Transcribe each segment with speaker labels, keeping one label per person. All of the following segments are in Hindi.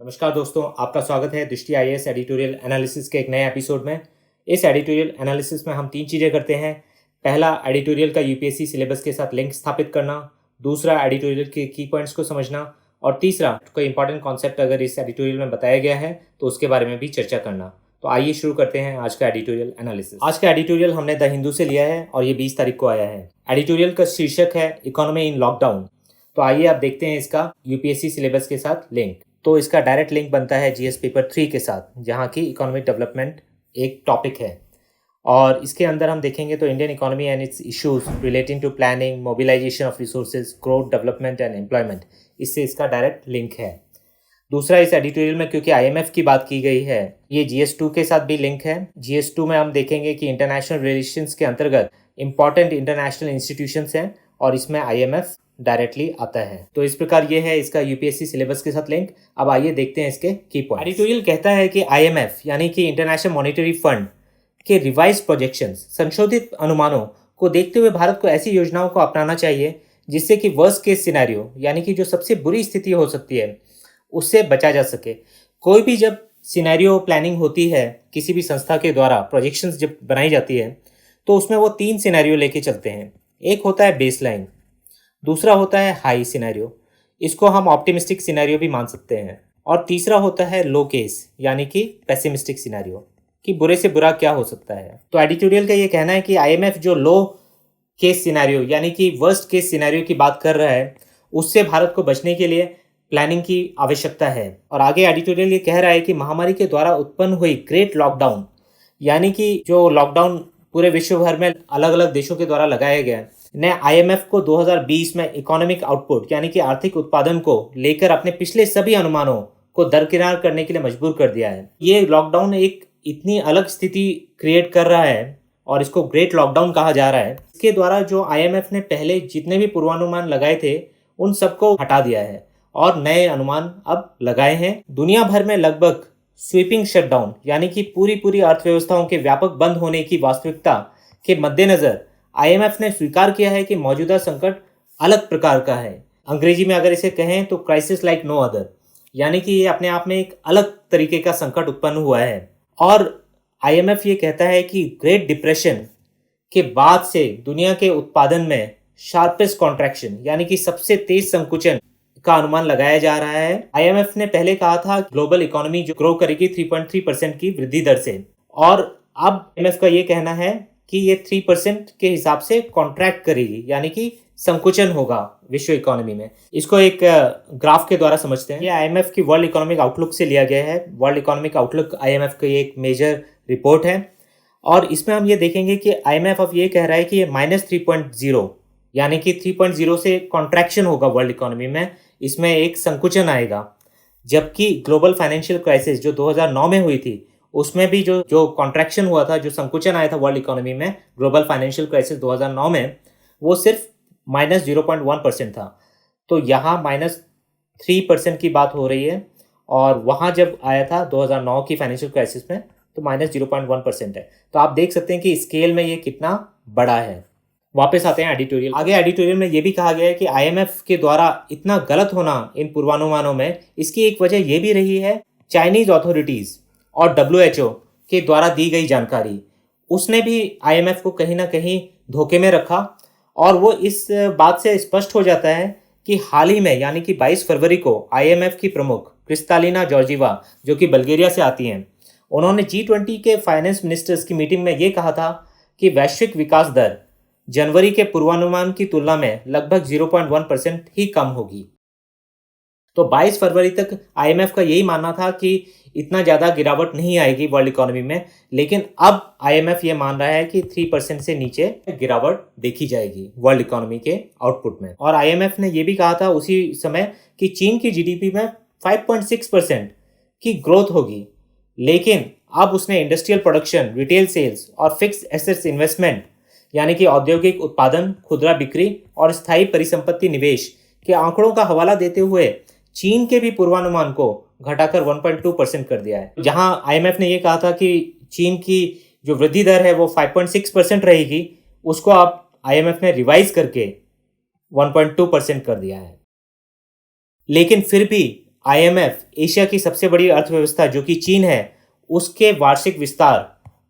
Speaker 1: नमस्कार दोस्तों, आपका स्वागत है दृष्टि आईएएस एडिटोरियल एनालिसिस के एक नए एपिसोड में। इस एडिटोरियल एनालिसिस में हम 3 चीज़ें करते हैं। पहला, एडिटोरियल का यूपीएससी सिलेबस के साथ लिंक स्थापित करना। दूसरा, एडिटोरियल के की पॉइंट्स को समझना। और तीसरा, कोई इंपॉर्टेंट कॉन्सेप्ट अगर इस एडिटोरियल में बताया गया है तो उसके बारे में भी चर्चा करना। तो आइए शुरू करते हैं आज का एडिटोरियल एनालिसिस। आज का एडिटोरियल हमने द हिंदू से लिया है और ये 20 तारीख को आया है। एडिटोरियल का शीर्षक है इकोनॉमी इन लॉकडाउन। तो आइए आप देखते हैं इसका यूपीएससी सिलेबस के साथ लिंक। तो इसका डायरेक्ट लिंक बनता है जीएस पेपर 3 के साथ, जहाँ की इकोनॉमिक डेवलपमेंट एक टॉपिक है। और इसके अंदर हम देखेंगे तो Indian economy and its issues relating to planning, mobilization of resources, growth, development and employment, इससे इसका डायरेक्ट लिंक है। दूसरा, इस एडिटोरियल में क्योंकि आईएमएफ की बात की गई है, ये जीएस2 के साथ भी लिंक है। जीएस2 में हम देखेंगे कि इंटरनेशनल रिलेशंस के अंतर्गत इंपॉर्टेंट इंटरनेशनल इंस्टीट्यूशंस हैं और इसमें आईएमएफ डायरेक्टली आता है। तो इस प्रकार ये है इसका यूपीएससी सिलेबस के साथ लिंक। अब आइए देखते हैं इसके की पॉइंट। एडिटोरियल कहता है कि आईएमएफ यानी कि इंटरनेशनल मॉनेटरी फंड के रिवाइज प्रोजेक्शंस, संशोधित अनुमानों को देखते हुए भारत को ऐसी योजनाओं को अपनाना चाहिए जिससे कि वर्स्ट केस सिनेरियो यानी कि जो सबसे बुरी स्थिति हो सकती है उससे बचा जा सके। कोई भी जब सिनेरियो प्लानिंग होती है किसी भी संस्था के द्वारा, प्रोजेक्शंस जब बनाई जाती है तो उसमें वो 3 सिनेरियो लेके चलते हैं। एक होता है बेसलाइन, दूसरा होता है हाई सिनेरियो, इसको हम ऑप्टिमिस्टिक सिनेरियो भी मान सकते हैं, और तीसरा होता है लो केस यानी कि पेसिमिस्टिक सिनेरियो, कि बुरे से बुरा क्या हो सकता है। तो एडिटोरियल का ये कहना है कि आईएमएफ जो लो केस सिनेरियो यानी कि वर्स्ट केस सिनेरियो की बात कर रहा है, उससे भारत को बचने के लिए प्लानिंग की आवश्यकता है। और आगे एडिटोरियल ये कह रहा है कि महामारी के द्वारा उत्पन्न हुई ग्रेट लॉकडाउन, यानी कि जो लॉकडाउन पूरे विश्व भर में अलग अलग देशों के द्वारा लगाया गया, ने आईएमएफ को 2020 में इकोनॉमिक आउटपुट यानी कि आर्थिक उत्पादन को लेकर अपने पिछले सभी अनुमानों को दरकिनार करने के लिए मजबूर कर दिया है। ये लॉकडाउन एक इतनी अलग स्थिति क्रिएट कर रहा है और इसको ग्रेट लॉकडाउन कहा जा रहा है। इसके द्वारा जो आईएमएफ ने पहले जितने भी पूर्वानुमान लगाए थे उन सबको हटा दिया है और नए अनुमान अब लगाए हैं। दुनिया भर में लगभग स्वीपिंग शटडाउन यानी कि पूरी अर्थव्यवस्थाओं के व्यापक बंद होने की वास्तविकता के मद्देनजर आईएमएफ ने स्वीकार किया है कि मौजूदा संकट अलग प्रकार का है। अंग्रेजी में अगर इसे कहें तो क्राइसिस लाइक नो अदर, यानी कि ये अपने आप में एक अलग तरीके का संकट उत्पन्न हुआ है। और आईएमएफ ये कहता है कि ग्रेट डिप्रेशन के बाद से दुनिया के उत्पादन में शार्पेस्ट कॉन्ट्रैक्शन यानी कि सबसे तेज संकुचन का अनुमान लगाया जा रहा है। आईएमएफ ने पहले कहा था ग्लोबल इकोनॉमी जो ग्रो करेगी 3.3% की वृद्धि दर से, और अब आईएमएफ का ये कहना है कि ये 3% के हिसाब से कॉन्ट्रैक्ट करेगी, यानी कि संकुचन होगा विश्व इकोनॉमी में। इसको एक ग्राफ के द्वारा समझते हैं। ये आईएमएफ की वर्ल्ड इकोनॉमिक आउटलुक से लिया गया है। वर्ल्ड इकोनॉमिक आउटलुक आईएमएफ की एक मेजर रिपोर्ट है और इसमें हम ये देखेंगे कि आईएमएफ अब ये कह रहा है कि ये -3.0 यानी कि 3.0 से कॉन्ट्रैक्शन होगा वर्ल्ड इकोनॉमी में, इसमें एक संकुचन आएगा। जबकि ग्लोबल फाइनेंशियल क्राइसिस जो 2009 में हुई थी उसमें भी जो कॉन्ट्रैक्शन हुआ था, जो संकुचन आया था वर्ल्ड इकोनॉमी में ग्लोबल फाइनेंशियल क्राइसिस 2009 में, वो सिर्फ -0.1% था। तो यहाँ -3% की बात हो रही है और वहाँ जब आया था 2009 की फाइनेंशियल क्राइसिस में तो -0.1% है। तो आप देख सकते हैं कि स्केल में ये कितना बड़ा है। वापस आते हैं एडिटोरियल। आगे एडिटोरियल में ये भी कहा गया है कि आईएमएफ के द्वारा इतना गलत होना इन पूर्वानुमानों में, इसकी एक वजह ये भी रही है चाइनीज अथॉरिटीज़ और डब्ल्यूएचओ के द्वारा दी गई जानकारी, उसने भी आईएमएफ को कहीं ना कहीं धोखे में रखा। और वो इस बात से स्पष्ट हो जाता है कि हाल ही में यानी कि 22 फरवरी को आईएमएफ की प्रमुख क्रिस्तालिना जॉर्जीवा, जो कि बल्गेरिया से आती हैं, उन्होंने G20 के फाइनेंस मिनिस्टर्स की मीटिंग में ये कहा था कि वैश्विक विकास दर जनवरी के पूर्वानुमान की तुलना में लगभग 0.1% ही कम होगी। तो 22 फरवरी तक आईएमएफ का यही मानना था कि इतना ज़्यादा गिरावट नहीं आएगी वर्ल्ड इकोनॉमी में, लेकिन अब आईएमएफ ये मान रहा है कि 3% से नीचे गिरावट देखी जाएगी वर्ल्ड इकोनॉमी के आउटपुट में। और आईएमएफ ने ये भी कहा था उसी समय कि चीन की जीडीपी में 5.6% की ग्रोथ होगी, लेकिन अब उसने इंडस्ट्रियल प्रोडक्शन, रिटेल सेल्स और फिक्स एसेट्स इन्वेस्टमेंट यानी कि औद्योगिक उत्पादन, खुदरा बिक्री और स्थायी परिसंपत्ति निवेश के आंकड़ों का हवाला देते हुए चीन के भी पूर्वानुमान को घटाकर 1.2% कर दिया है। जहां आईएमएफ ने यह कहा था कि चीन की जो वृद्धि दर है वो 5.6% रहेगी, उसको अब आईएमएफ ने रिवाइज करके 1.2% कर दिया है। लेकिन फिर भी IMF एशिया की सबसे बड़ी अर्थव्यवस्था जो कि चीन है उसके वार्षिक विस्तार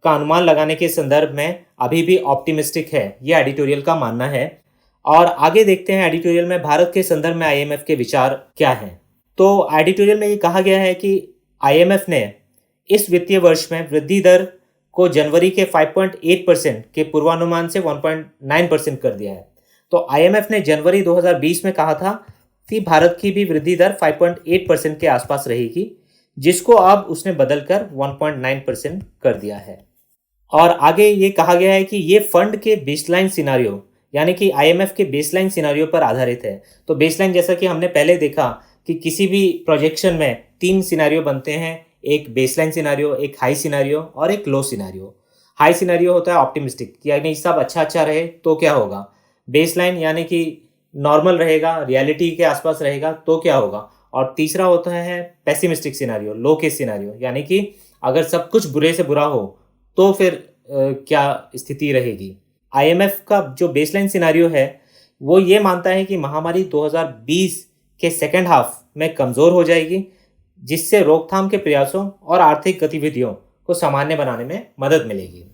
Speaker 1: का अनुमान लगाने के संदर्भ में अभी भी ऑप्टिमिस्टिक है, यह एडिटोरियल का मानना है। और आगे देखते हैं एडिटोरियल में भारत के संदर्भ में IMF के विचार क्या हैं। तो एडिटोरियल में ये कहा गया है कि IMF ने इस वित्तीय वर्ष में वृद्धि दर को जनवरी के 5.8% के पूर्वानुमान से 1.9% कर दिया है। तो IMF ने जनवरी 2020 में कहा था कि भारत की भी वृद्धि दर 5.8% के आसपास रहेगी, जिसको अब उसने बदलकर 1.9% कर दिया है। और आगे ये कहा गया है कि ये फंड के बेसलाइन सिनारियो यानी कि IMF के बेसलाइन सिनारियो पर आधारित है। तो बेसलाइन जैसा कि हमने पहले देखा कि किसी भी प्रोजेक्शन में 3 सिनारियो बनते हैं, एक बेसलाइन सिनारियो, एक हाई सिनारियो और एक लो सिनारियो। हाई सिनारियो होता है ऑप्टिमिस्टिक, यानी सब अच्छा रहे तो क्या होगा। बेसलाइन यानी कि नॉर्मल रहेगा, रियलिटी के आसपास रहेगा तो क्या होगा। और तीसरा होता है पेसिमिस्टिक सिनारियो, लो केस सिनारियो, यानी कि अगर सब कुछ बुरे से बुरा हो तो फिर क्या स्थिति रहेगी। IMF का जो बेसलाइन सिनारियो है वो ये मानता है कि महामारी 2020 के सेकेंड हाफ में कमज़ोर हो जाएगी, जिससे रोकथाम के प्रयासों और आर्थिक गतिविधियों को सामान्य बनाने में मदद मिलेगी।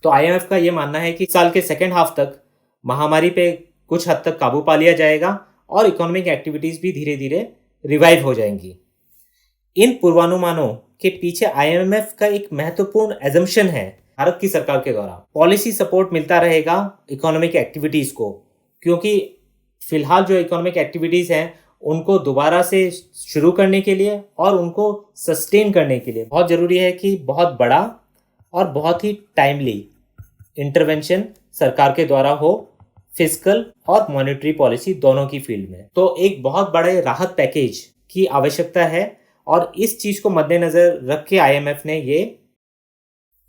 Speaker 1: तो IMF का ये मानना है कि साल के सेकेंड हाफ तक महामारी पे कुछ हद तक काबू पा लिया जाएगा और इकोनॉमिक एक्टिविटीज़ भी धीरे धीरे रिवाइव हो जाएंगी। इन पूर्वानुमानों के पीछे IMF का एक महत्वपूर्ण एजम्पशन है, भारत की सरकार के द्वारा पॉलिसी सपोर्ट मिलता रहेगा इकोनॉमिक एक्टिविटीज़ को, क्योंकि फिलहाल जो इकोनॉमिक एक्टिविटीज़ हैं उनको दोबारा से शुरू करने के लिए और उनको सस्टेन करने के लिए बहुत ज़रूरी है कि बहुत बड़ा और बहुत ही टाइमली इंटरवेंशन सरकार के द्वारा हो, फिस्कल और मॉनेटरी पॉलिसी दोनों की फील्ड में। तो एक बहुत बड़े राहत पैकेज की आवश्यकता है और इस चीज़ को मद्देनज़र रख के IMF ने ये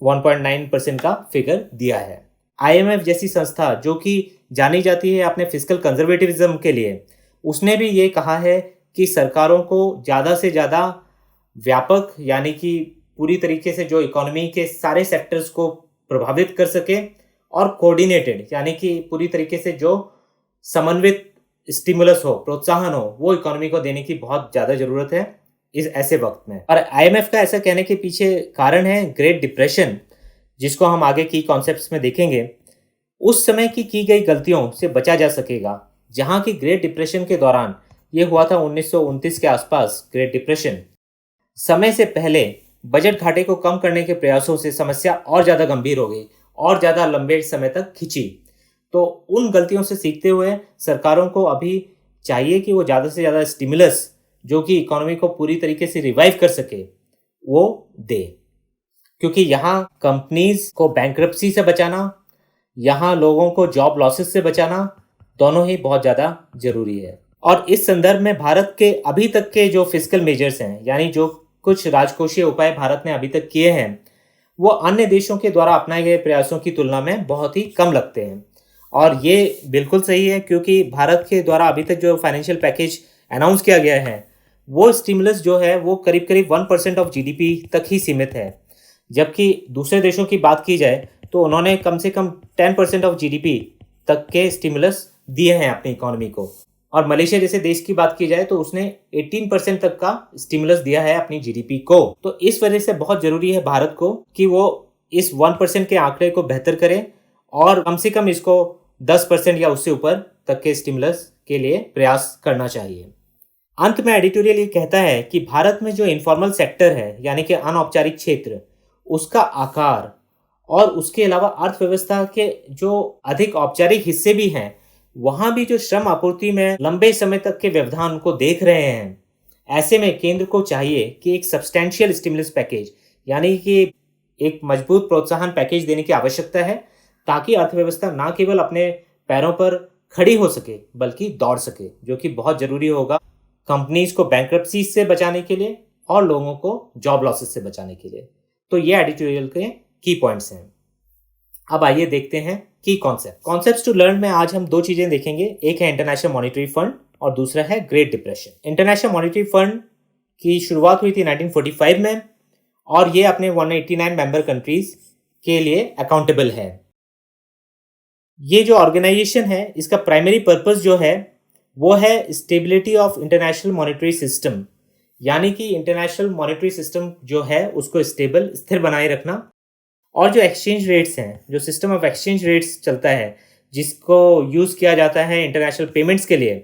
Speaker 1: 1.9% का फिगर दिया है। IMF जैसी संस्था जो कि जानी जाती है अपने फिस्कल कंजर्वेटिविज्म के लिए, उसने भी ये कहा है कि सरकारों को ज़्यादा से ज़्यादा व्यापक यानी कि पूरी तरीके से जो इकोनॉमी के सारे सेक्टर्स को प्रभावित कर सके और कोऑर्डिनेटेड यानी कि पूरी तरीके से जो समन्वित स्टिमुलस हो, प्रोत्साहन हो, वो इकोनॉमी को देने की बहुत ज़्यादा ज़रूरत है इस ऐसे वक्त में। और IMF का ऐसा कहने के पीछे कारण है ग्रेट डिप्रेशन, जिसको हम आगे की कॉन्सेप्ट्स में देखेंगे। उस समय की गई गलतियों से बचा जा सकेगा, जहां की ग्रेट डिप्रेशन के दौरान ये हुआ था 1929 के आसपास। ग्रेट डिप्रेशन समय से पहले बजट घाटे को कम करने के प्रयासों से समस्या और ज़्यादा गंभीर हो गई और ज़्यादा लंबे समय तक खिंची। तो उन गलतियों से सीखते हुए सरकारों को अभी चाहिए कि वो ज़्यादा से ज़्यादा स्टिमुलस जो कि इकोनॉमी को पूरी तरीके से रिवाइव कर सके वो दे, क्योंकि यहाँ कंपनीज को बैंक्रप्सी से बचाना, यहाँ लोगों को जॉब लॉसेस से बचाना, दोनों ही बहुत ज़्यादा जरूरी है। और इस संदर्भ में भारत के अभी तक के जो फिस्कल मेजर्स हैं, यानी जो कुछ राजकोषीय उपाय भारत ने अभी तक किए हैं, वो अन्य देशों के द्वारा अपनाए गए प्रयासों की तुलना में बहुत ही कम लगते हैं। और ये बिल्कुल सही है, क्योंकि भारत के द्वारा अभी तक जो फाइनेंशियल पैकेज अनाउंस किया गया है वो स्टिमुलस जो है वो करीब करीब 1% ऑफ GDP तक ही सीमित है, जबकि दूसरे देशों की बात की जाए तो उन्होंने कम से कम 10% ऑफ GDP तक के स्टिमुलस दिए हैं अपनी इकोनॉमी को। और मलेशिया जैसे देश की बात की जाए तो उसने 18% तक का स्टिमुलस दिया है अपनी GDP को। तो इस वजह से बहुत ज़रूरी है भारत को कि वो इस 1% के आंकड़े को बेहतर करे और कम से कम इसको 10% या उससे ऊपर तक के स्टिमुलस के लिए प्रयास करना चाहिए। अंत में एडिटोरियल ये कहता है कि भारत में जो इनफॉर्मल सेक्टर है यानी कि अनौपचारिक क्षेत्र, उसका आकार और उसके अलावा अर्थव्यवस्था के जो अधिक औपचारिक हिस्से भी हैं, वहाँ भी जो श्रम आपूर्ति में लंबे समय तक के व्यवधान को देख रहे हैं। ऐसे में केंद्र को चाहिए कि एक सब्सटैंशियल स्टिमुलस पैकेज यानी कि एक मजबूत प्रोत्साहन पैकेज देने की आवश्यकता है, ताकि अर्थव्यवस्था ना केवल अपने पैरों पर खड़ी हो सके बल्कि दौड़ सके, जो कि बहुत ज़रूरी होगा कंपनीज को बैंक्रप्सी से बचाने के लिए और लोगों को जॉब लॉसेस से बचाने के लिए। तो ये एडिटोरियल के की पॉइंट्स हैं। अब आइए देखते हैं की कॉन्सेप्ट्स टू लर्न में आज हम 2 चीजें देखेंगे। एक है इंटरनेशनल मॉनेटरी फंड और दूसरा है great depression. International monetary fund की शुरुआत हुई थी 1945 में और ये अपने 189 मेंबर कंट्रीज के लिए अकाउंटेबल है। ये जो ऑर्गेनाइजेशन है इसका प्राइमरी पर्पस जो है वो है stability of international monetary system, यानी कि इंटरनेशनल मॉनेटरी सिस्टम जो है उसको स्टेबल स्थिर बनाए रखना, और जो एक्सचेंज रेट्स हैं, जो सिस्टम ऑफ एक्सचेंज रेट्स चलता है जिसको यूज़ किया जाता है इंटरनेशनल पेमेंट्स के लिए,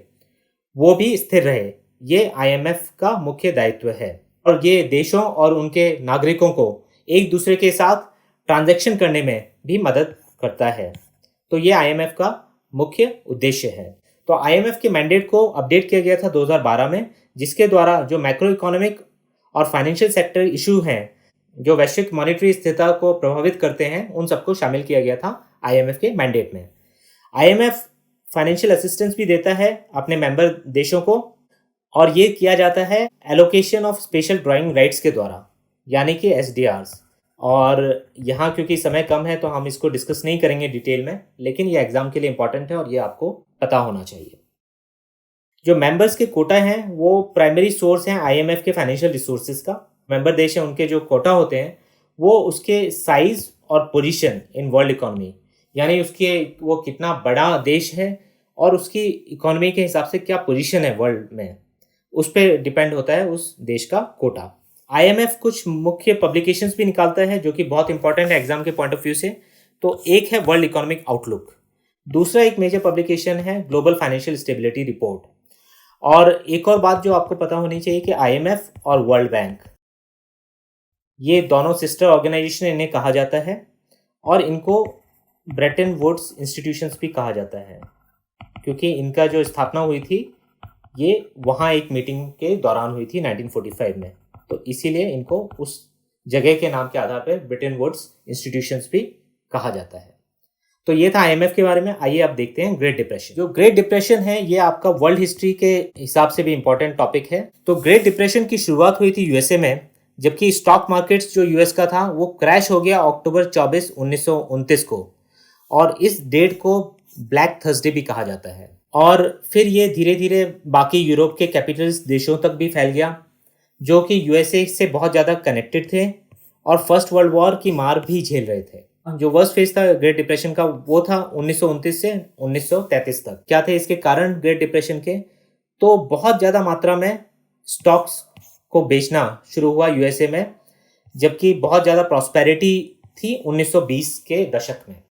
Speaker 1: वो भी स्थिर रहे। ये आईएमएफ का मुख्य दायित्व है और ये देशों और उनके नागरिकों को एक दूसरे के साथ ट्रांजैक्शन करने में भी मदद करता है। तो ये आईएमएफ का मुख्य उद्देश्य है। तो आईएमएफ के मैंडेट को अपडेट किया गया था 2012 में, जिसके द्वारा जो मैक्रो इकोनॉमिक और फाइनेंशियल सेक्टर इशू हैं जो वैश्विक मॉनेटरी स्थिरता को प्रभावित करते हैं, उन सबको शामिल किया गया था आईएमएफ के मैंडेट में। आईएमएफ फाइनेंशियल असिस्टेंस भी देता है अपने मेंबर देशों को, और ये किया जाता है allocation of special drawing rights के द्वारा, यानी कि एसडीआरस। और यहाँ क्योंकि समय कम है तो हम इसको डिस्कस नहीं करेंगे डिटेल में, लेकिन ये एग्जाम के लिए इंपॉर्टेंट है और ये आपको पता होना चाहिए। जो मेंबर्स के कोटा हैं वो प्राइमरी सोर्स हैं आईएमएफ के फाइनेंशियल रिसोर्सेज का। मेंबर देश है उनके जो कोटा होते हैं वो उसके साइज और पोजीशन इन वर्ल्ड इकोनॉमी, यानी उसके वो कितना बड़ा देश है और उसकी इकोनॉमी के हिसाब से क्या पोजीशन है वर्ल्ड में, उस पर डिपेंड होता है उस देश का कोटा। आईएमएफ कुछ मुख्य पब्लिकेशंस भी निकालता है जो कि बहुत इंपॉर्टेंट है एग्जाम के पॉइंट ऑफ व्यू से। तो एक है वर्ल्ड इकोनॉमिक आउटलुक, दूसरा एक मेजर पब्लिकेशन है ग्लोबल फाइनेंशियल स्टेबिलिटी रिपोर्ट, और एक और बात जो आपको पता होनी चाहिए कि आईएमएफ और वर्ल्ड बैंक ये दोनों सिस्टर ऑर्गेनाइजेशन इन्हें कहा जाता है, और इनको ब्रेटन वुड्स इंस्टीट्यूशंस भी कहा जाता है, क्योंकि इनका जो स्थापना हुई थी ये वहाँ एक मीटिंग के दौरान हुई थी 1945 में, तो इसीलिए इनको उस जगह के नाम के आधार पर ब्रेटन वुड्स इंस्टीट्यूशंस भी कहा जाता है। तो ये था आईएमएफ के बारे में। आइए अब देखते हैं ग्रेट डिप्रेशन। जो ग्रेट डिप्रेशन है ये आपका वर्ल्ड हिस्ट्री के हिसाब से भी इंपॉर्टेंट टॉपिक है। तो ग्रेट डिप्रेशन की शुरुआत हुई थी यूएसए में, जबकि स्टॉक मार्केट्स जो यूएस का था वो क्रैश हो गया अक्टूबर 24, 1929 को, और इस डेट को ब्लैक थर्सडे भी कहा जाता है। और फिर ये धीरे धीरे बाकी यूरोप के कैपिटलिस्ट देशों तक भी फैल गया, जो कि यूएसए से बहुत ज़्यादा कनेक्टेड थे और फर्स्ट वर्ल्ड वॉर की मार भी झेल रहे थे। जो वर्स्ट फेज था ग्रेट डिप्रेशन का वो था 1929 से 1933 तक। क्या थे इसके कारण ग्रेट डिप्रेशन के? तो बहुत ज़्यादा मात्रा में स्टॉक्स को बेचना शुरू हुआ यूएसए में, जबकि बहुत ज़्यादा प्रॉस्पेरिटी थी 1920 के दशक में,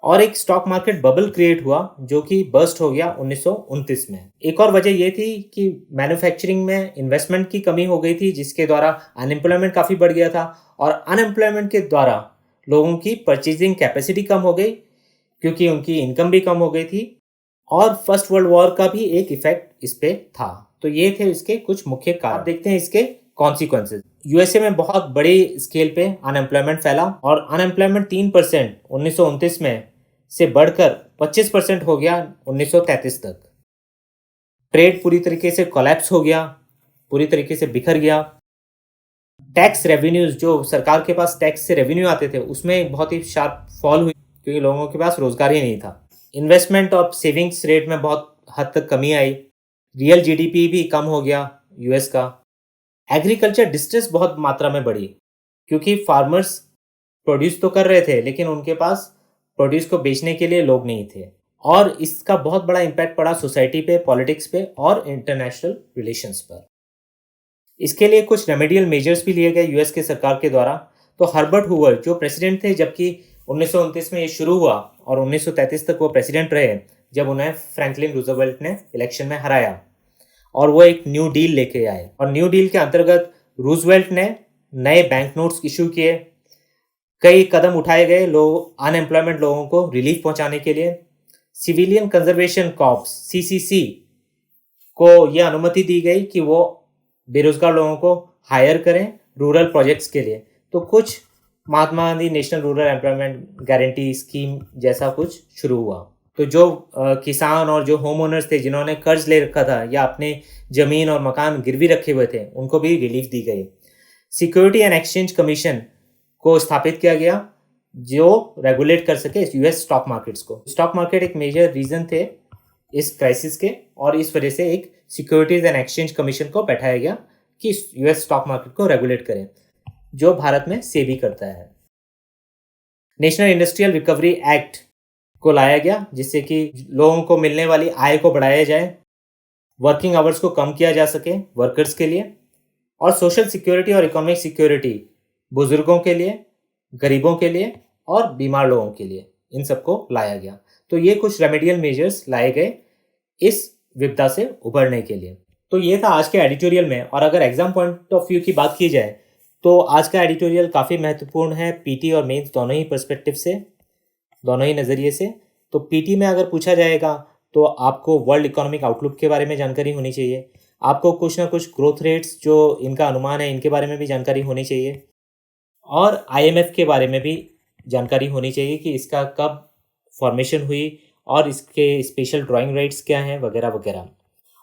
Speaker 1: और एक स्टॉक मार्केट बबल क्रिएट हुआ जो कि बर्स्ट हो गया 1929 में। एक और वजह ये थी कि मैन्युफैक्चरिंग में इन्वेस्टमेंट की कमी हो गई थी, जिसके द्वारा अनएम्प्लॉयमेंट काफ़ी बढ़ गया था, और अनएम्प्लॉयमेंट के द्वारा लोगों की परचेजिंग कैपेसिटी कम हो गई क्योंकि उनकी इनकम भी कम हो गई थी, और फर्स्ट वर्ल्ड वॉर का भी एक इफेक्ट इस पे था। तो ये थे इसके कुछ मुख्य कारण। देखते हैं इसके कॉन्सिक्वेंसेज। यूएसए में बहुत बड़ी स्केल पे अनएम्प्लॉयमेंट फैला, और अनएम्प्लॉयमेंट 3% 1929 में से बढ़कर 25% हो गया 1933 तक। ट्रेड पूरी तरीके से कोलैप्स हो गया, पूरी तरीके से बिखर गया। टैक्स रेवेन्यूज, जो सरकार के पास टैक्स से रेवेन्यू आते थे, उसमें बहुत ही शार्प फॉल हुई क्योंकि लोगों के पास रोजगार ही नहीं था। इन्वेस्टमेंट और सेविंग्स रेट में बहुत हद तक कमी आई। रियल जीडीपी भी कम हो गया यूएस का। एग्रीकल्चर डिस्ट्रेस बहुत मात्रा में बढ़ी क्योंकि फार्मर्स प्रोड्यूस तो कर रहे थे लेकिन उनके पास प्रोड्यूस को बेचने के लिए लोग नहीं थे, और इसका बहुत बड़ा इम्पैक्ट पड़ा सोसाइटी पे, पॉलिटिक्स पे और इंटरनेशनल रिलेशंस पर। इसके लिए कुछ रेमेडियल मेजर्स भी लिए गए यूएस के सरकार के द्वारा। तो हर्बर्ट हूवर जो प्रेसिडेंट थे, जबकि 1929 में ये शुरू हुआ और 1933 तक वो प्रेसिडेंट रहे, जब उन्हें फ्रैंकलिन रूजवेल्ट ने इलेक्शन में हराया, और वो एक न्यू डील लेके आए। और न्यू डील के अंतर्गत रूजवेल्ट ने नए बैंक नोट्स इशू किए, कई कदम उठाए गए अनएम्प्लॉयमेंट लोगों को रिलीफ पहुंचाने के लिए। सिविलियन कंजर्वेशन कॉर्प्स सीसीसी को यह अनुमति दी गई कि वो बेरोजगार लोगों को हायर करें रूरल प्रोजेक्ट्स के लिए। तो कुछ Mahatma Gandhi national rural employment guarantee scheme जैसा कुछ शुरू हुआ। तो जो किसान और जो होम ओनर्स थे जिन्होंने कर्ज ले रखा था या अपने जमीन और मकान गिरवी रखे हुए थे, उनको भी रिलीफ दी गई। सिक्योरिटी एंड एक्सचेंज कमीशन को स्थापित किया गया जो रेगुलेट कर सके यूएस स्टॉक मार्केट्स को। स्टॉक मार्केट एक मेजर रीजन थे इस क्राइसिस के, और इस वजह से एक सिक्योरिटीज एंड एक्सचेंज कमीशन को बैठाया गया कि यूएस स्टॉक मार्केट को रेगुलेट करें, जो भारत में सेबी करता है। नेशनल इंडस्ट्रियल रिकवरी एक्ट को लाया गया जिससे कि लोगों को मिलने वाली आय को बढ़ाया जाए, वर्किंग आवर्स को कम किया जा सके वर्कर्स के लिए, और सोशल सिक्योरिटी और इकोनॉमिक सिक्योरिटी बुजुर्गों के लिए, गरीबों के लिए और बीमार लोगों के लिए, इन सबको लाया गया। तो ये कुछ रेमेडियल मेजर्स लाए गए इस विपदा से उबरने के लिए। तो ये था आज के एडिटोरियल में। और अगर एग्जाम पॉइंट ऑफ व्यू की बात की जाए तो आज का एडिटोरियल काफ़ी महत्वपूर्ण है पीटी और मेंस दोनों ही पर्सपेक्टिव से, दोनों ही नज़रिए से। तो पीटी में अगर पूछा जाएगा तो आपको वर्ल्ड इकोनॉमिक आउटलुक के बारे में जानकारी होनी चाहिए, आपको कुछ ना कुछ ग्रोथ रेट्स जो इनका अनुमान है इनके बारे में भी जानकारी होनी चाहिए, और आईएमएफ के बारे में भी जानकारी होनी चाहिए कि इसका कब फॉर्मेशन हुई और इसके स्पेशल ड्राइंग राइट्स क्या हैं वगैरह वगैरह।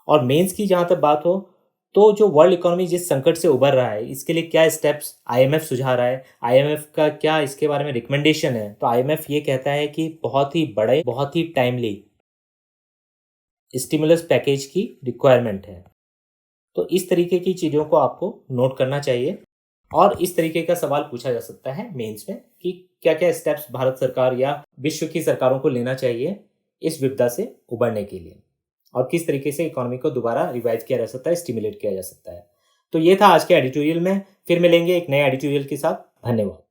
Speaker 1: और मेंस की जहाँ तक बात हो तो जो वर्ल्ड इकोनॉमी जिस संकट से उभर रहा है इसके लिए क्या स्टेप्स आईएमएफ सुझा रहा है, आईएमएफ का क्या इसके बारे में रिकमेंडेशन है। तो आईएमएफ ये कहता है कि बहुत ही बड़े, बहुत ही टाइमली स्टिमुलस पैकेज की रिक्वायरमेंट है। तो इस तरीके की चीज़ों को आपको नोट करना चाहिए। और इस तरीके का सवाल पूछा जा सकता है मेंस में कि क्या क्या स्टेप्स भारत सरकार या विश्व की सरकारों को लेना चाहिए इस विपदा से उबरने के लिए, और किस तरीके से इकोनॉमी को दोबारा रिवाइव किया जा सकता है, स्टिमुलेट किया जा सकता है। तो ये था आज के एडिटोरियल में। फिर मिलेंगे एक नए एडिटोरियल के साथ। धन्यवाद।